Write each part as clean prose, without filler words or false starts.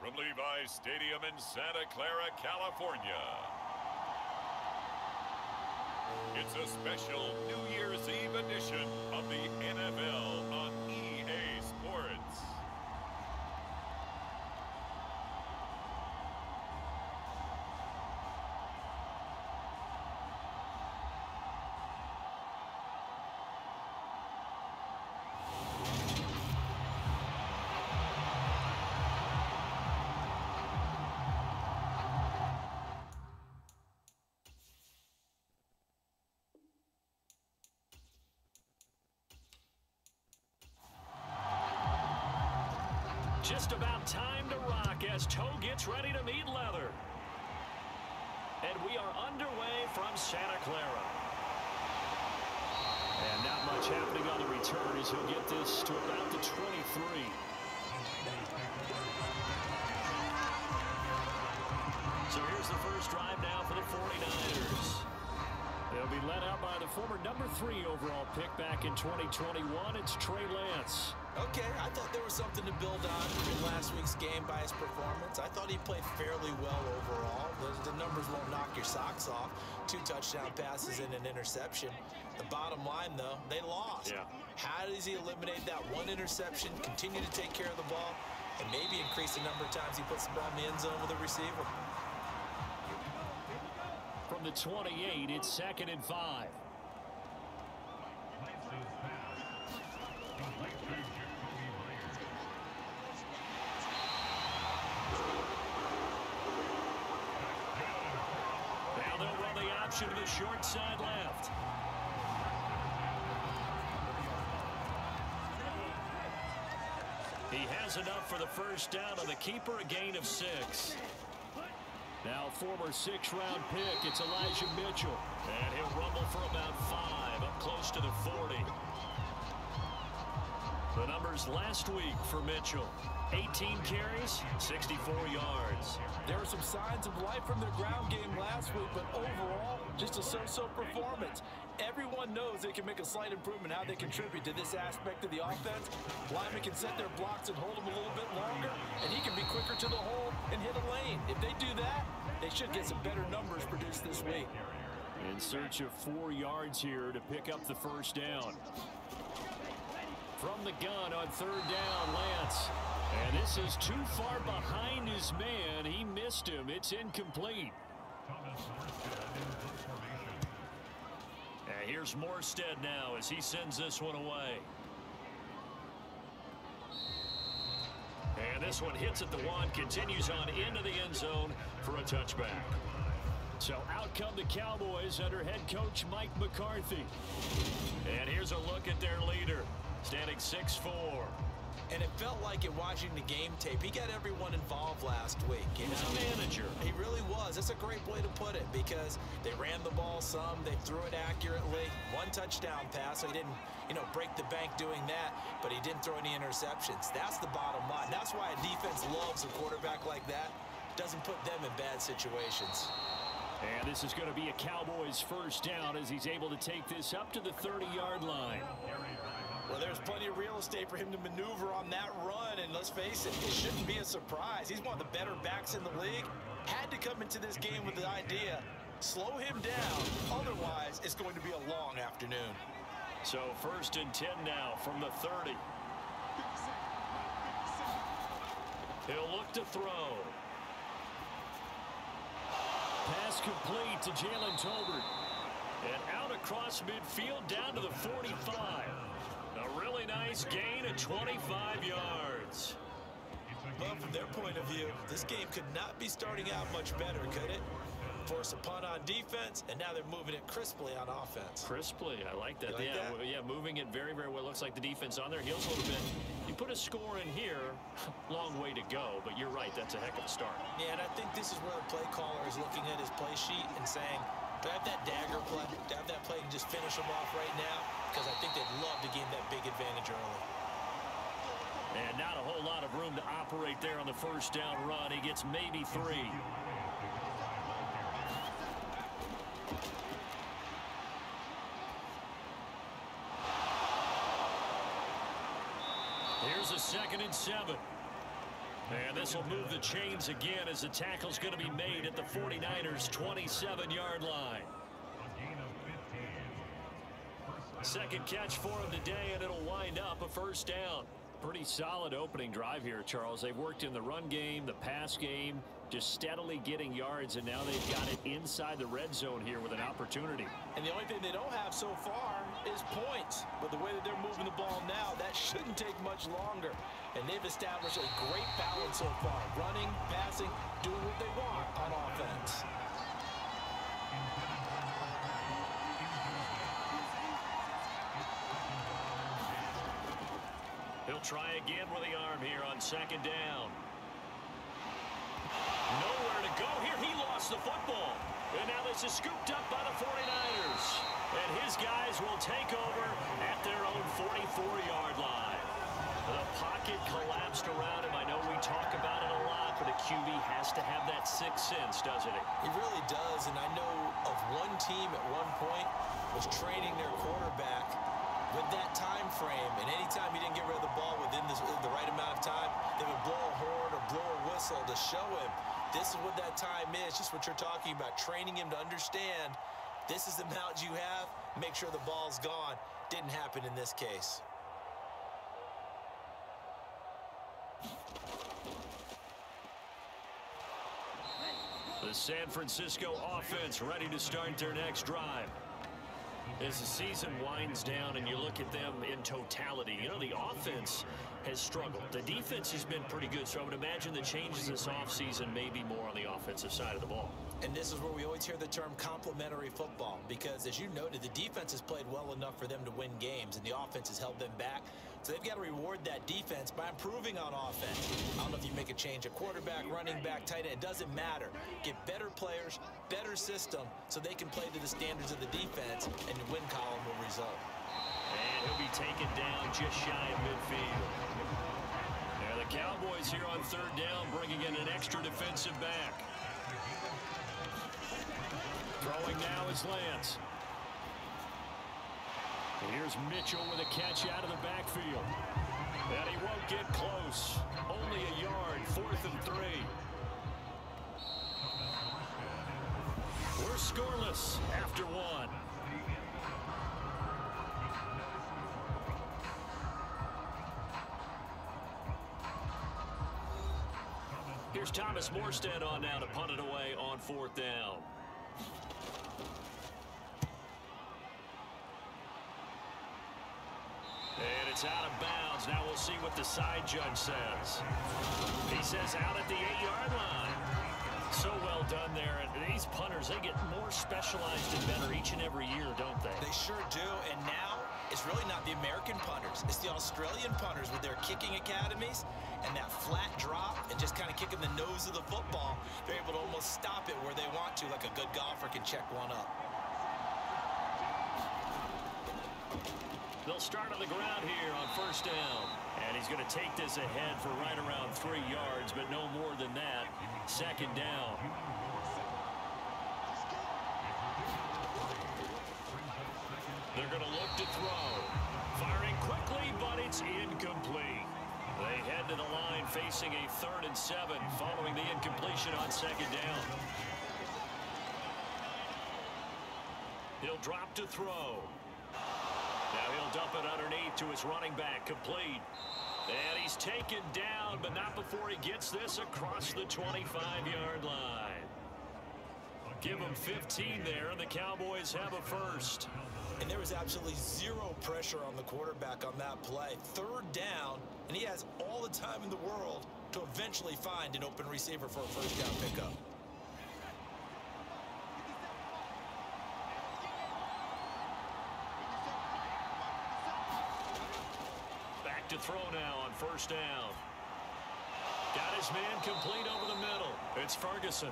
from Levi's Stadium in Santa Clara, California. It's a special New Year's Eve edition of the NFL on EA Sports. Just about time to rock as toe gets ready to meet leather. And we are underway from Santa Clara. And not much happening on the return as he'll get this to about the 23. So here's the first drive now for the 49ers. They'll be led out by the former #3 overall pick back in 2021. It's Trey Lance. Okay, I thought there was something to build on in last week's game by his performance. I thought he played fairly well overall. The numbers won't knock your socks off. 2 touchdown passes and an interception. The bottom line, though, they lost. Yeah. How does he eliminate that one interception, continue to take care of the ball, and maybe increase the number of times he puts the ball in the end zone with a receiver? From the 28, it's 2nd and 5. Now they'll run the option to the short side left. He has enough for the first down on the keeper, a gain of 6. Now former 6th-round pick, it's Elijah Mitchell. And he'll rumble for about 5, up close to the 40. The numbers last week for Mitchell. 18 carries, 64 yards. There were some signs of life from their ground game last week, but overall, just a so-so performance. Everyone knows they can make a slight improvement how they contribute to this aspect of the offense. Linemen can set their blocks and hold them a little bit longer, and he can be quicker to the hole and hit a lane. If they do that, they should get some better numbers produced this week. In search of 4 yards here to pick up the first down. From the gun on 3rd down, Lance. And this is too far behind his man. He missed him. It's incomplete. And here's Morstead now as he sends this one away. And this one hits at the 1, continues on into the end zone for a touchback. So out come the Cowboys under head coach Mike McCarthy. And here's a look at their leader, standing 6'4". And it felt like in watching the game tape, he got everyone involved last week. He was a manager. He really was. That's a great way to put it because they ran the ball some, they threw it accurately. 1 touchdown pass, so he didn't, break the bank doing that, but he didn't throw any interceptions. That's the bottom line. That's why a defense loves a quarterback like that. Doesn't put them in bad situations. And this is going to be a Cowboys first down as he's able to take this up to the 30-yard line. Well, there's plenty of real estate for him to maneuver on that run, and let's face it, it shouldn't be a surprise. He's one of the better backs in the league. Had to come into this game with the idea, slow him down, otherwise it's going to be a long afternoon. So 1st and 10 now from the 30. He'll look to throw. Pass complete to Jalen Tolbert. And out across midfield down to the 45. A really nice gain of 25 yards. Well, from their point of view, this game could not be starting out much better, could it? Force a punt on defense, and now they're moving it crisply on offense. Crisply, I like that. Like that? Yeah, moving it very, very well. Looks like the defense on their heels a little bit. You put a score in here, long way to go, but you're right, that's a heck of a start. Yeah, and I think this is where the play caller is looking at his play sheet and saying, do I have that dagger play? Do I have that play and just finish them off right now? Because I think they'd love to gain that big advantage early. And not a whole lot of room to operate there on the first down run. He gets maybe 3. Here's a 2nd and 7. And this will move the chains again as the tackle's going to be made at the 49ers' 27-yard line. Second catch for him today, and it'll wind up a first down. Pretty solid opening drive here, Charles. They've worked in the run game, the pass game, just steadily getting yards, and now they've got it inside the red zone here with an opportunity. And the only thing they don't have so far is points. But the way that they're moving the ball now, that shouldn't take much longer. And they've established a great balance so far. Running, passing, doing what they want on offense. He'll try again with the arm here on second down. Nowhere to go here. He lost the football. And now this is scooped up by the 49ers. And his guys will take over at their own 44-yard line. The pocket collapsed around him. I know we talk about it a lot, but a QB has to have that sixth sense, doesn't it? He really does. And I know of one team at one point was training their quarterback with that time frame, and anytime he didn't get rid of the ball within the right amount of time, they would blow a horn or blow a whistle to show him this is what that time is, just what you're talking about, training him to understand this is the amount you have, make sure the ball's gone. Didn't happen in this case. The San Francisco offense ready to start their next drive. As the season winds down and you look at them in totality, you know, the offense has struggled. The defense has been pretty good, so I would imagine the changes this offseason may be more on the offensive side of the ball. And this is where we always hear the term complementary football, because as you noted, the defense has played well enough for them to win games, and the offense has held them back. So they've got to reward that defense by improving on offense. I don't know if you make a change at quarterback, running back, tight end. It doesn't matter. Get better players, better system, so they can play to the standards of the defense, and the win column will result. And he'll be taken down just shy of midfield. Now the Cowboys here on third down, bringing in an extra defensive back. Throwing now is Lance. And here's Mitchell with a catch out of the backfield. And he won't get close. Only a yard, 4th and 3. We're scoreless after one. Here's Thomas Morstead on now to punt it away on 4th down. And it's out of bounds. Now we'll see what the side judge says. He says out at the 8-yard line. So well done there. And these punters, they get more specialized and better each and every year, don't they? They sure do. And now it's really not the American punters. It's the Australian punters with their kicking academies and that flat drop and just kind of kicking the nose of the football. They're able to almost stop it where they want to, like a good golfer can check one up. They'll start on the ground here on 1st down. And he's going to take this ahead for right around 3 yards, but no more than that. 2nd down. They're going to look to throw. Firing quickly, but it's incomplete. They head to the line facing a 3rd and 7 following the incompletion on 2nd down. He'll drop to throw. Now he'll dump it underneath to his running back, complete. And he's taken down, but not before he gets this across the 25-yard line. Give him 15 there, and the Cowboys have a first. And there was absolutely zero pressure on the quarterback on that play. 3rd down, and he has all the time in the world to eventually find an open receiver for a 1st down pickup. To throw now on 1st down. Got his man complete over the middle. It's Ferguson.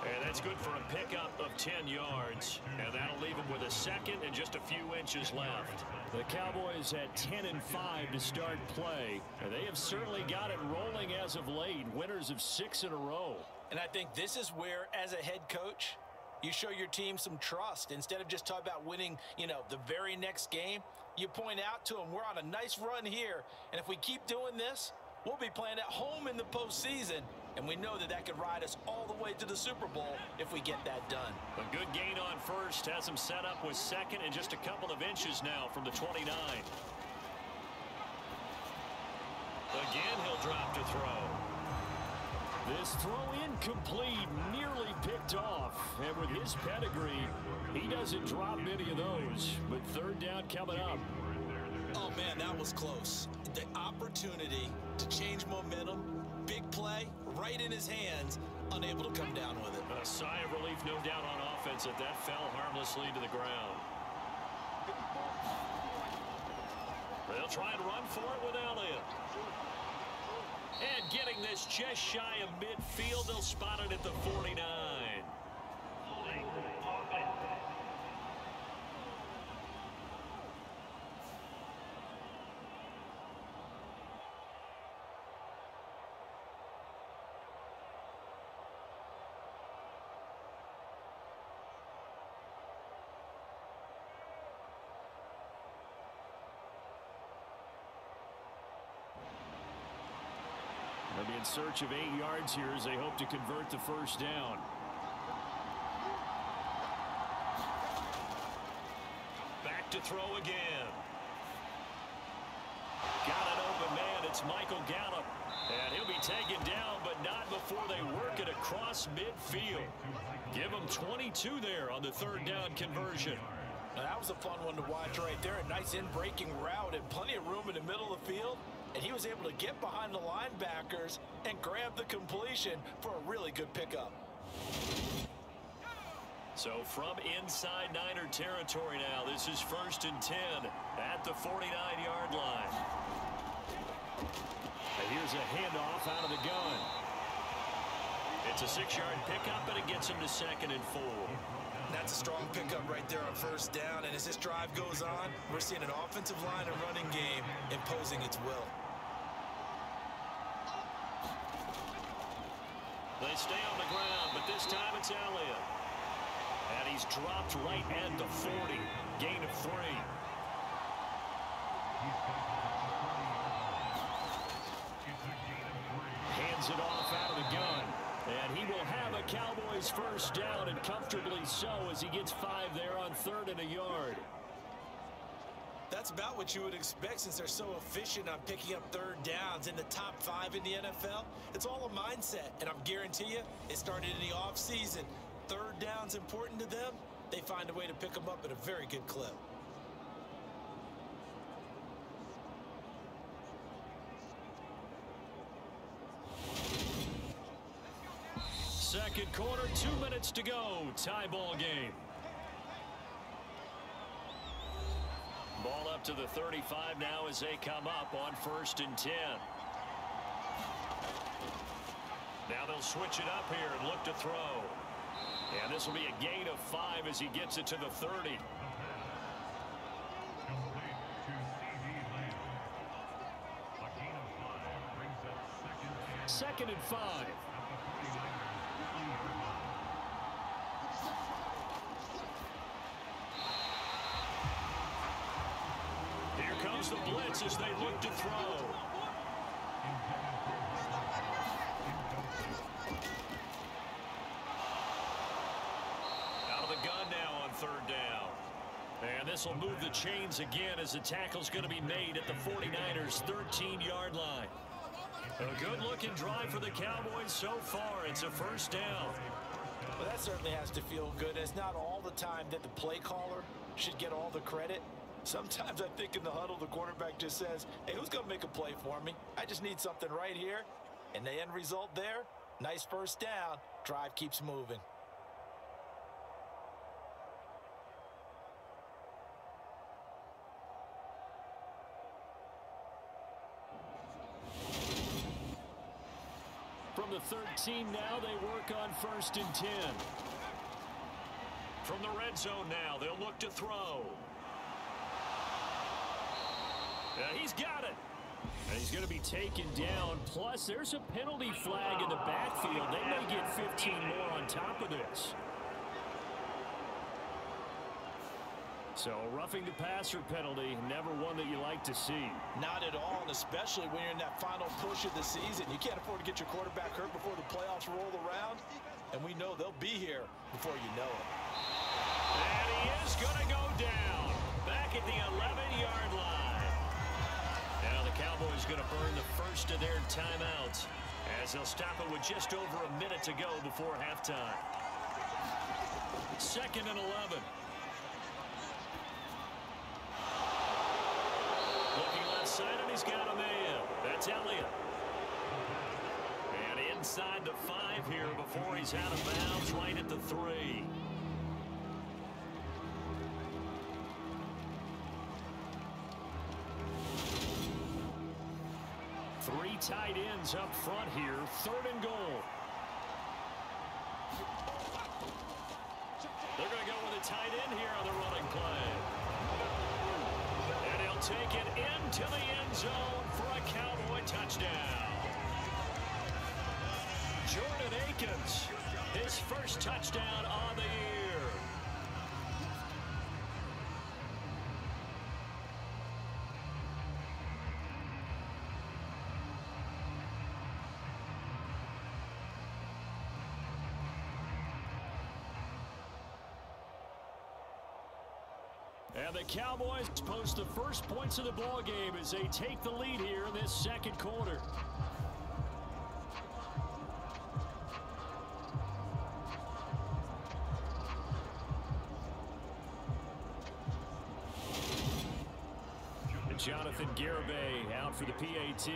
And that's good for a pickup of 10 yards. And that'll leave him with a 2nd and just a few inches left. The Cowboys at 10-5 to start play. And they have certainly got it rolling as of late. Winners of 6 in a row. And I think this is where, as a head coach, you show your team some trust. Instead of just talking about winning, the very next game, you point out to them, we're on a nice run here, and if we keep doing this, We'll be playing at home in the postseason, and we know that could ride us all the way to the Super Bowl if we get that done. A good gain on first has him set up with second and just a couple of inches now from the 29. Again, he'll drop to throw. This throw incomplete, nearly picked off. And with his pedigree, he doesn't drop many of those. But third down coming up. Oh, man, that was close. The opportunity to change momentum, big play, right in his hands, unable to come down with it. A sigh of relief, no doubt, on offense that fell harmlessly to the ground. They'll try and run for it with Elliott. And getting this just shy of midfield, they'll spot it at the 49. They'll be in search of 8 yards here as they hope to convert the first down. Back to throw again. Got an open man. It's Michael Gallup. And he'll be taken down, but not before they work it across midfield. Give him 22 there on the third down conversion. Now, that was a fun one to watch right there. A nice in-breaking route and plenty of room in the middle of the field. And he was able to get behind the linebackers and grab the completion for a really good pickup. So from inside Niner territory now, this is 1st and 10 at the 49-yard line. And here's a handoff out of the gun. It's a 6-yard pickup, and it gets him to 2nd and 4. That's a strong pickup right there on first down. And as this drive goes on, we're seeing an offensive line and running game imposing its will. They stay on the ground, but this time it's Elliott. And he's dropped right at the 40. Gain of 3. Hands it off out of the gun. And he will have a Cowboys first down, and comfortably so, as he gets 5 there on 3rd and a yard. That's about what you would expect since they're so efficient on picking up third downs in the top 5 in the NFL. It's all a mindset, and I'm guarantee you it started in the offseason. Third down's important to them. They find a way to pick them up at a very good clip. Second quarter, 2 minutes to go. Tie ball game. Ball up to the 35 now as they come up on 1st and 10. Now they'll switch it up here and look to throw. And this will be a gain of 5 as he gets it to the 30. Second and 5. Here comes the blitz as they look to throw. Out of the gun now on 3rd down. And this will move the chains again as the tackle's going to be made at the 49ers' 13-yard line. A good-looking drive for the Cowboys so far. It's a first down. Well, that certainly has to feel good. It's not all the time that the play caller should get all the credit. Sometimes I think in the huddle, the quarterback just says, hey, who's going to make a play for me? I just need something right here. And the end result there, nice first down. Drive keeps moving. From the 13 now, they work on 1st and 10. From the red zone now, they'll look to throw. He's got it. And he's going to be taken down. Plus, there's a penalty flag in the backfield. They may get 15 more on top of this. So roughing the passer penalty, never one that you like to see. Not at all, and especially when you're in that final push of the season. You can't afford to get your quarterback hurt before the playoffs roll around, and we know they'll be here before you know it. And he is going to go down back at the 11-yard line. Now the Cowboys going to burn the first of their timeouts as they'll stop it with just over a minute to go before halftime. 2nd and 11. Looking left side, and he's got a man. That's Elliott. And inside the 5 here before he's out of bounds, right at the 3. Three tight ends up front here. 3rd and goal. They're going to go with a tight end here on the running play. And he'll take it into the end zone for a Cowboy touchdown. Jordan Akins, his first touchdown on the year. And the Cowboys post the first points of the ball game as they take the lead here in this 2nd quarter. Jonathan Garibay out for the PAT.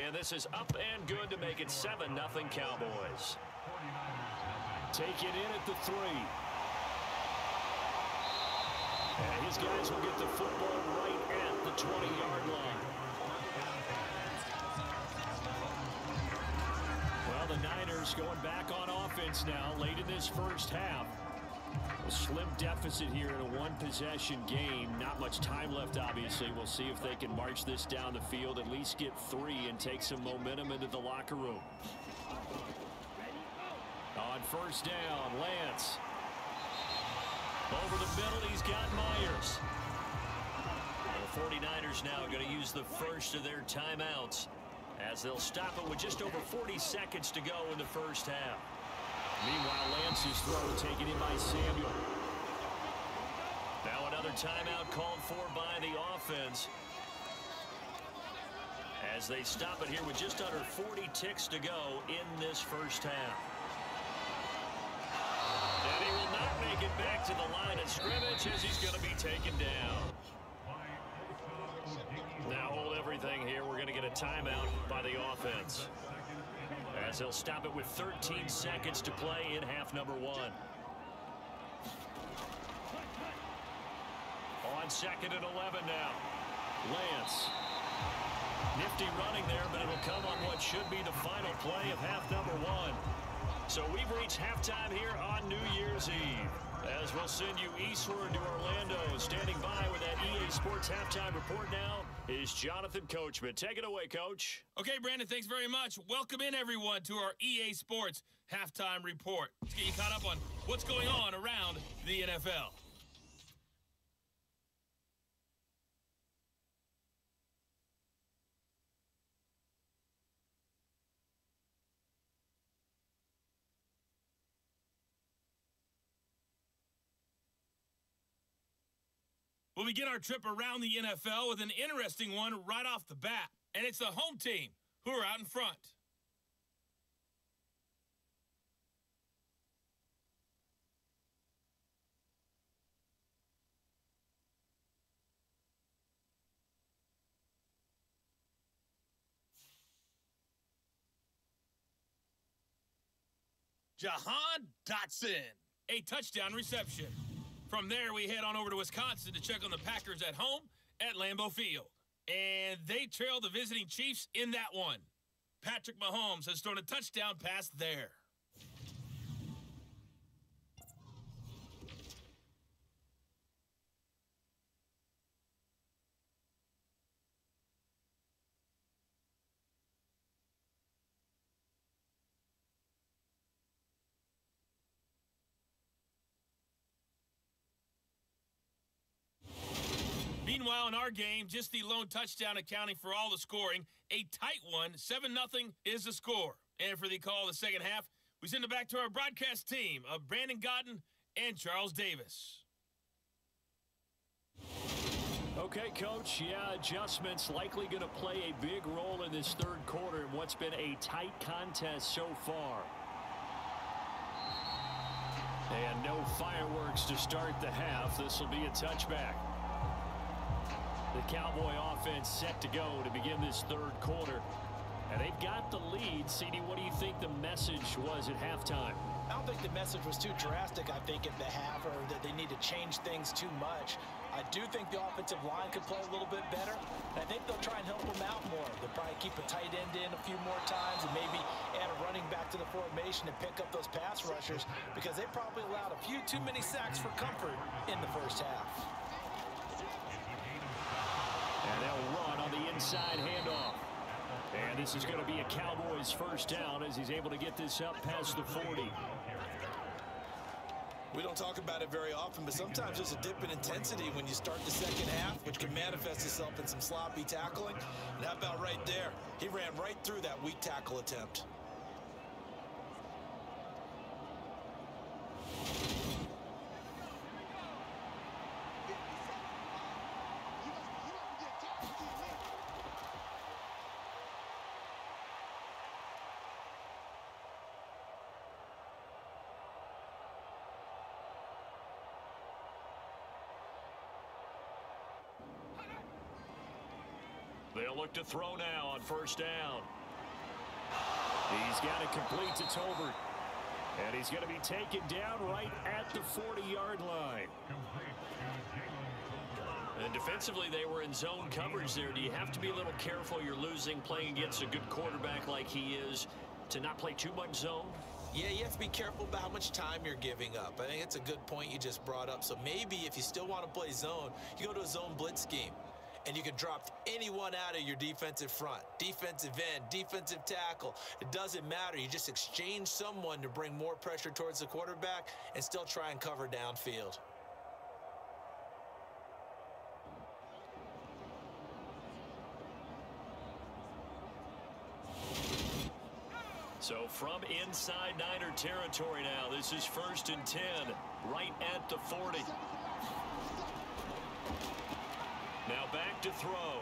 And this is up and good to make it 7-0 Cowboys. Take it in at the 3. And his guys will get the football right at the 20-yard line. Well, the Niners going back on offense now late in this first half. A slim deficit here in a one-possession game. Not much time left, obviously. We'll see if they can march this down the field, at least get 3 and take some momentum into the locker room. On first down, Lance. Over the middle, he's got Myers. The 49ers now going to use the first of their timeouts as they'll stop it with just over 40 seconds to go in the first half. Meanwhile, Lance's throw taken in by Samuel. Now another timeout called for by the offense as they stop it here with just under 40 ticks to go in this first half. And he will not make it back to the line of scrimmage as he's going to be taken down. Now hold everything here. We're going to get a timeout by the offense as they'll stop it with 13 seconds to play in half number 1. On 2nd and 11 now. Lance. Nifty running there, but it'll come on what should be the final play of half number 1. So we've reached halftime here on New Year's Eve. As we'll send you eastward to Orlando. Standing by with that EA Sports halftime report now is Jonathan Coachman. Take it away, Coach. Okay, Brandon, thanks very much. Welcome in, everyone, to our EA Sports halftime report. Let's get you caught up on what's going on around the NFL. We'll begin our trip around the NFL with an interesting one right off the bat. And it's the home team who are out in front. Jahan Dotson, a touchdown reception. From there, we head on over to Wisconsin to check on the Packers at home at Lambeau Field. And they trail the visiting Chiefs in that one. Patrick Mahomes has thrown a touchdown pass there. Meanwhile, in our game, just the lone touchdown accounting for all the scoring. A tight one, 7-0 is the score. And for the call of the second half, we send it back to our broadcast team of Brandon Godden and Charles Davis. Okay, Coach, yeah, adjustments likely going to play a big role in this third quarter in what's been a tight contest so far. And no fireworks to start the half. This will be a touchback. The Cowboy offense set to go to begin this third quarter. And they've got the lead. CD, what do you think the message was at halftime? I don't think the message was too drastic, I think, at the half, or that they need to change things too much. I do think the offensive line could play a little bit better. And I think they'll try and help them out more. They'll probably keep a tight end in a few more times and maybe add a running back to the formation and pick up those pass rushers, because they probably allowed a few too many sacks for comfort in the first half. And they'll run on the inside handoff. And this is going to be a Cowboys first down as he's able to get this up past the 40. We don't talk about it very often, but sometimes there's a dip in intensity when you start the second half, which can manifest itself in some sloppy tackling. And how about right there? He ran right through that weak tackle attempt. They'll look to throw now on first down. He's got it complete to Tolbert. And he's going to be taken down right at the 40-yard line. And defensively, they were in zone coverage there. Do you have to be a little careful? You're losing, playing against a good quarterback like he is, to not play too much zone? Yeah, you have to be careful about how much time you're giving up. I think it's a good point you just brought up. So maybe if you still want to play zone, you go to a zone blitz scheme. And you can drop anyone out of your defensive front, defensive end, defensive tackle. It doesn't matter. You just exchange someone to bring more pressure towards the quarterback and still try and cover downfield. So from inside Niner territory now, this is 1st and 10, right at the 40. Now back to throw.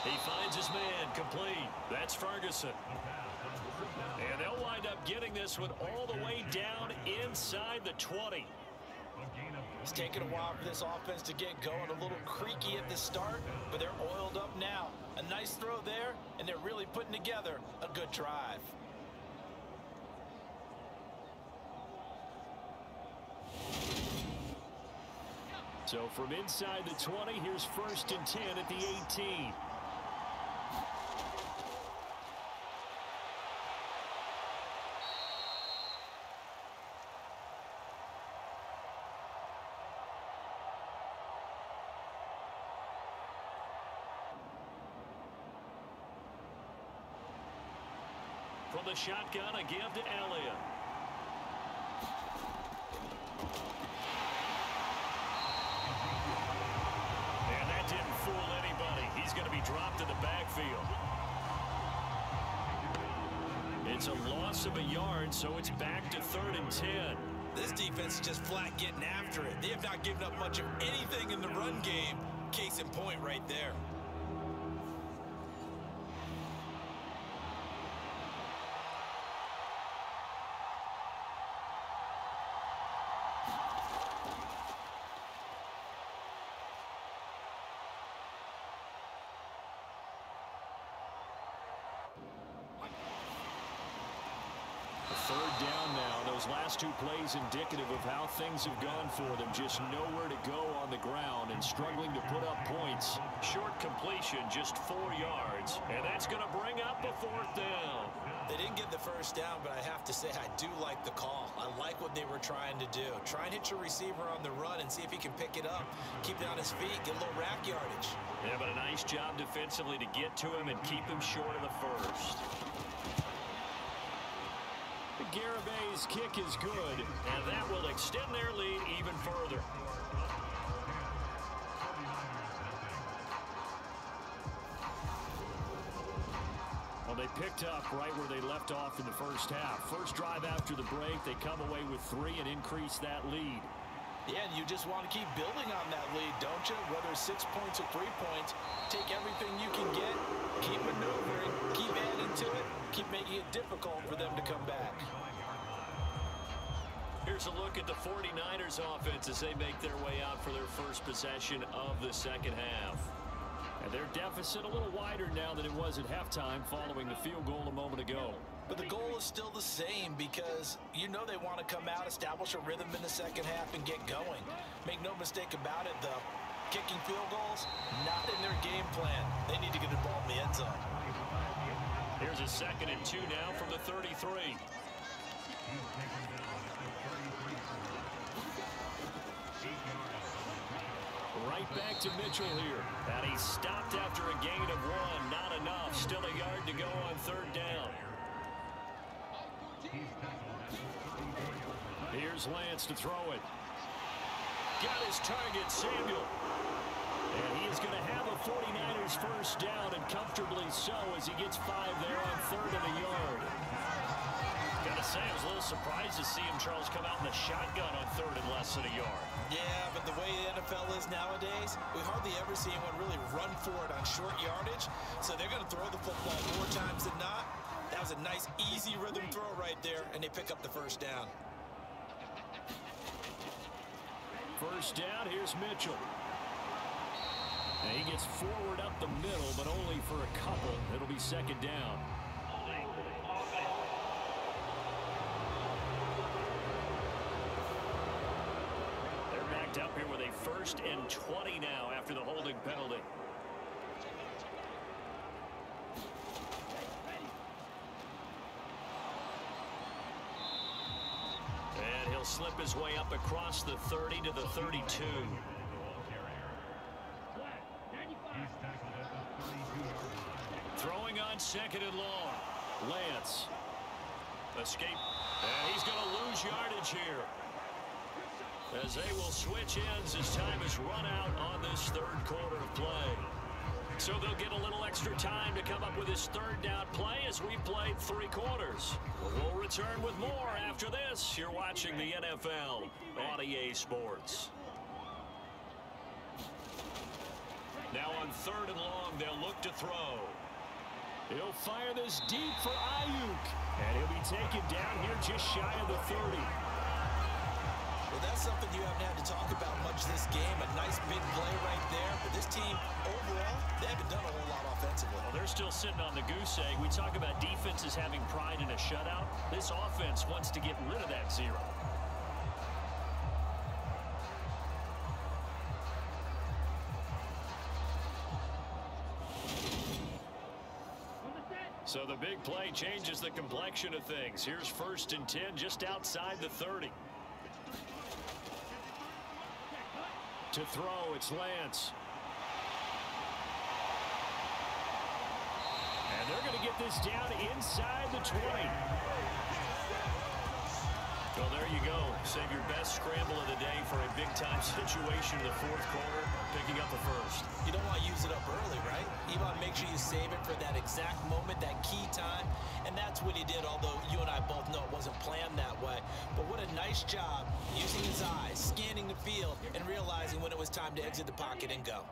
He finds his man, complete. That's Ferguson. And they'll wind up getting this one all the way down inside the 20. It's taken a while for this offense to get going. A little creaky at the start, but they're oiled up now. A nice throw there, and they're really putting together a good drive. So from inside the 20, here's 1st and 10 at the 18. From the shotgun, a give to Elliott. He's going to be dropped in the backfield. It's a loss of a yard, so it's back to 3rd and 10. This defense is just flat getting after it. They have not given up much of anything in the run game. Case in point right there. Third down now. They'll those last two plays indicative of how things have gone for them. Just nowhere to go on the ground and struggling to put up points. Short completion, just 4 yards, and that's going to bring up a 4th down. They didn't get the first down, but I have to say I do like the call. I like what they were trying to do. Try and hit your receiver on the run and see if he can pick it up. Keep it on his feet, get a little rack yardage. Yeah, but a nice job defensively to get to him and keep him short of the first. Garabay's kick is good, and that will extend their lead even further. Well, they picked up right where they left off in the first half. First drive after the break, they come away with 3 and increase that lead. Yeah, and you just want to keep building on that lead, don't you? Whether it's 6 points or 3 points, take everything you can get, keep maneuvering, keep adding to it, keep making it difficult for them to come back. Here's a look at the 49ers offense as they make their way out for their first possession of the second half. And their deficit a little wider now than it was at halftime following the field goal a moment ago. But the goal is still the same because you know they want to come out, establish a rhythm in the second half, and get going. Make no mistake about it, though. Kicking field goals, not in their game plan. They need to get the ball in the end zone. Here's a 2nd and 2 now from the 33. Right back to Mitchell here. And he stopped after a gain of 1. Not enough. Still a yard to go on 3rd down. Here's Lance to throw it. Got his target, Samuel. And he is going to have a 49ers first down, and comfortably so as he gets 5 there on 3rd and a yard. Gotta say, I was a little surprised to see him, Charles, come out in the shotgun on 3rd and less than a yard. Yeah, but the way the NFL is nowadays, we hardly ever see anyone really run for it on short yardage. So they're going to throw the football more times than not. That was a nice, easy rhythm throw right there, and they pick up the first down. First down, here's Mitchell. And he gets forward up the middle, but only for a couple. It'll be 2nd down. They're backed up here with a 1st and 20 now after the holding penalty. And he'll slip his way up across the 30 to the 32. Throwing on 2nd and long. Lance. Escape. And he's going to lose yardage here, as they will switch ends as time is run out on this 3rd quarter of play. So they'll get a little extra time to come up with his 3rd down play as we played 3 quarters. We'll return with more after this. You're watching the NFL on EA Sports. Now on 3rd and long, they'll look to throw. He'll fire this deep for Ayuk. And he'll be taken down here just shy of the 30. Well, that's something you haven't had to talk about much this game. A nice big play right there. But this team, overall, they haven't done a whole lot offensively. Well, they're still sitting on the goose egg. We talk about defenses having pride in a shutout. This offense wants to get rid of that 0. So the big play changes the complexion of things. Here's 1st and 10 just outside the 30. To throw, it's Lance. And they're going to get this down inside the 20. Well, there you go. Save your best scramble of the day for a big-time situation in the 4th quarter, picking up the 1st. You don't want to use it up early, right? You want to make sure you save it for that exact moment, that key time. And that's what he did, although you and I both know it wasn't planned that way. But what a nice job using his eyes, scanning the field, and realizing when it was time to exit the pocket and go.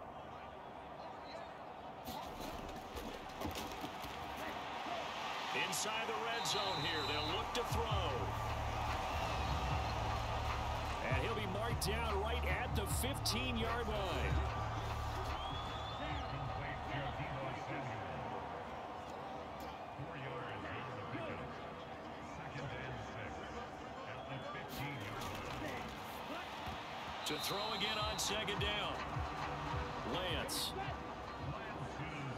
Inside the red zone here, they'll look to throw. And he'll be marked down right at the 15-yard line. To throw again on second down. Lance.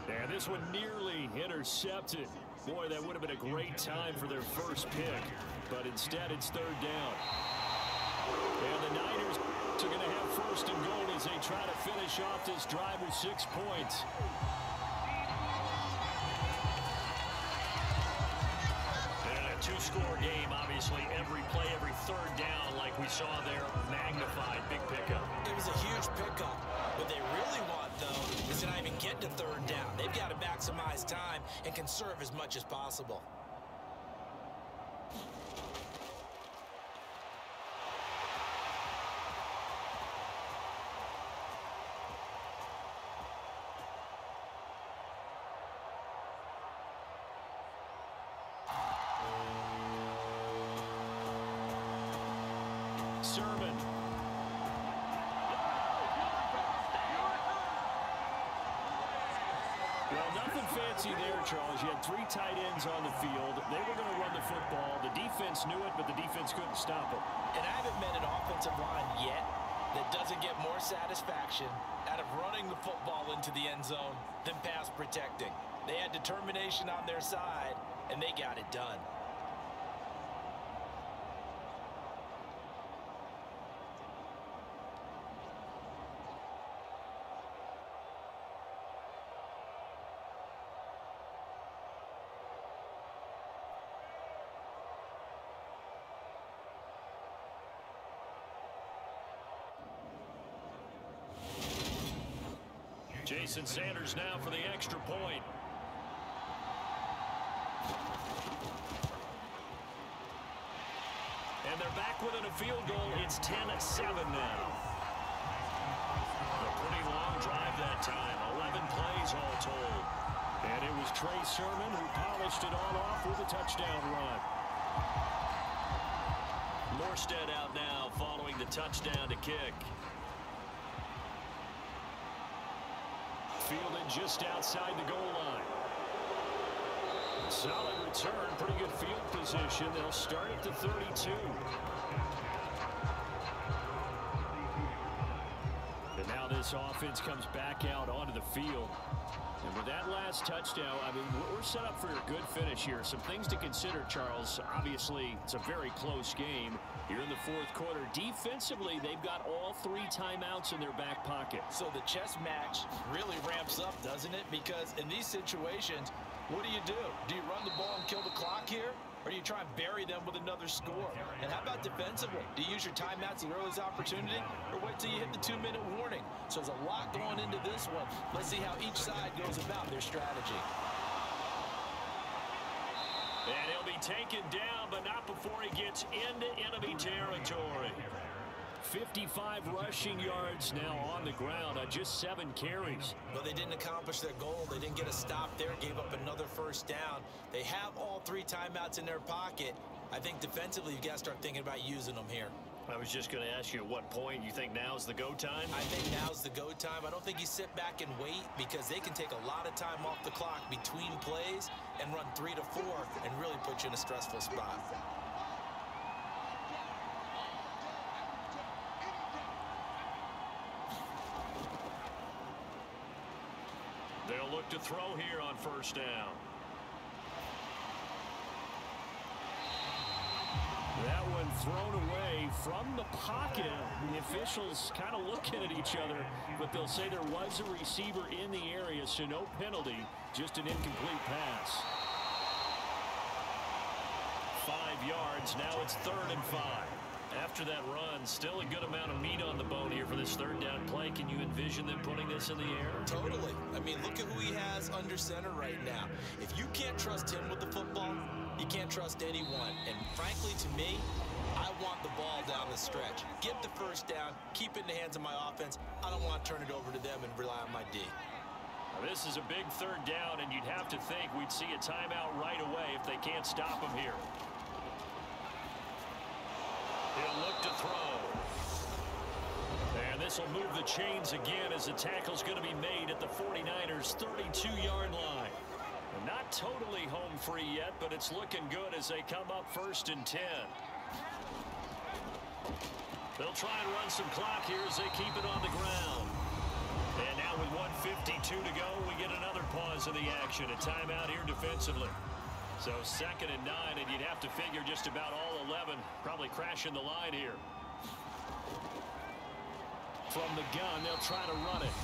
And this one nearly intercepted. Boy, that would have been a great time for their first pick. But instead, it's third down. And the Niners are going to have first and goal as they try to finish off this drive with 6 points. Two-score game, obviously, every play, every third down, like we saw there, magnified, big pickup. It was a huge pickup. What they really want, though, is to not even get to third down. They've got to maximize time and conserve as much as possible. Sermon. Well, nothing fancy there, Charles. You had 3 tight ends on the field. They were going to run the football. The defense knew it, but the defense couldn't stop it. And I haven't met an offensive line yet that doesn't get more satisfaction out of running the football into the end zone than pass protecting. They had determination on their side, and they got it done. Jason Sanders now for the extra point. And they're back within a field goal. It's 10-7 now. A pretty long drive that time. 11 plays all told. And it was Trey Sermon who polished it all off with a touchdown run. Morstead out now following the touchdown to kick. Fielded just outside the goal line. Solid return, pretty good field position. They'll start at the 32. And now this offense comes back out onto the field. And with that last touchdown, I mean, we're set up for a good finish here. Some things to consider, Charles. Obviously, it's a very close game here in the fourth quarter. Defensively, they've got all 3 timeouts in their back pocket. So the chess match really ramps up, doesn't it? Because in these situations, what do? Do you run the ball and kill the clock here? Or do you try and bury them with another score? And how about defensively? Do you use your timeouts at the earliest opportunity? Or wait till you hit the 2-minute warning? So there's a lot going into this one. Let's see how each side goes about their strategy. And he'll be taken down, but not before he gets into enemy territory. 55 rushing yards now on the ground on just 7 carries. Well, they didn't accomplish their goal. They didn't get a stop there, gave up another first down. They have all 3 timeouts in their pocket. I think defensively, you've got to start thinking about using them here. I was just going to ask you at what point you think now's the go time? I think now's the go time. I don't think you sit back and wait because they can take a lot of time off the clock between plays and run 3 to 4 and really put you in a stressful spot. They'll look to throw here on first down. That one thrown away from the pocket. The officials kind of looking at each other, but they'll say there was a receiver in the area, so no penalty, just an incomplete pass. 5 yards, now it's 3rd and 5. After that run, still a good amount of meat on the bone here for this 3rd down play. Can you envision them putting this in the air? Totally. I mean, look at who he has under center right now. If you can't trust him with the football, you can't trust anyone. And frankly, to me, I want the ball down the stretch. Get the first down, keep it in the hands of my offense. I don't want to turn it over to them and rely on my D. Now, this is a big 3rd down, and you'd have to think we'd see a timeout right away if they can't stop him here. He'll look to throw. And this will move the chains again as the tackle's going to be made at the 49ers' 32-yard line. Not totally home free yet, but it's looking good as they come up 1st and 10. They'll try and run some clock here as they keep it on the ground. And now with 1:52 to go, we get another pause in the action. A timeout here defensively. So 2nd and 9, and you'd have to figure just about all 11 probably crashing the line here. From the gun, they'll try to run it.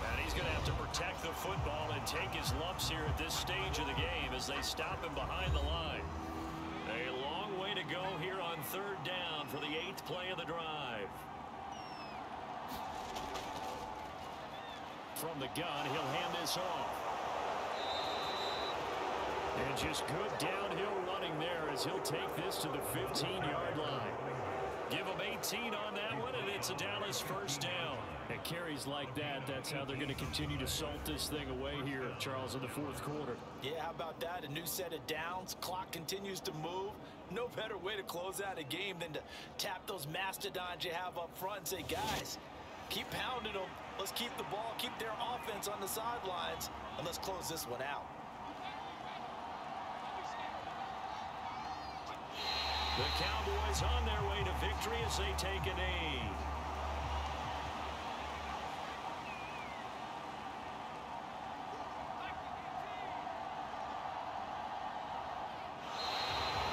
And he's going to have to protect the football and take his lumps here at this stage of the game as they stop him behind the line. A long way to go here on 3rd down for the 8th play of the drive. From the gun, he'll hand this off. And just good downhill running there as he'll take this to the 15-yard line. Give him 18 on that one, and it's a Dallas 1st down. And carries like that, that's how they're going to continue to salt this thing away here, Charles, in the 4th quarter. Yeah, how about that? A new set of downs. Clock continues to move. No better way to close out a game than to tap those mastodons you have up front and say, guys, keep pounding them. Let's keep the ball, keep their offense on the sidelines, and let's close this one out. The Cowboys on their way to victory as they take a knee.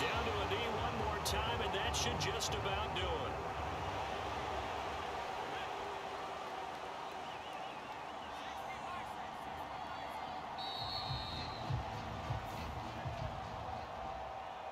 Down to a knee one more time, and that should just about do it.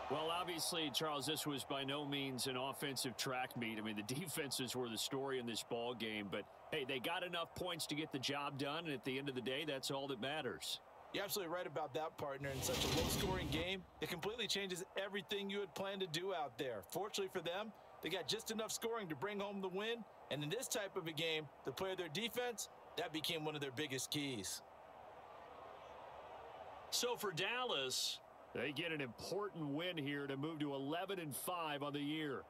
Well, obviously, Charles, this was by no means an offensive track meet. I mean, the defenses were the story in this ball game, but hey, they got enough points to get the job done, and at the end of the day, that's all that matters. You're absolutely right about that, partner. In such a low-scoring game, it completely changes everything you had planned to do out there. Fortunately for them, they got just enough scoring to bring home the win, and in this type of a game, to play their defense, that became one of their biggest keys. So for Dallas, they get an important win here to move to 11-5 on the year.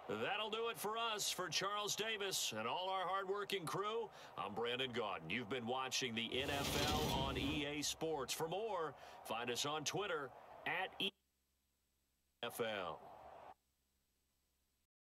That'll do it for us. For Charles Davis and all our hardworking crew, I'm Brandon Gaudin. You've been watching the NFL on EA Sports. For more, find us on Twitter @EFL.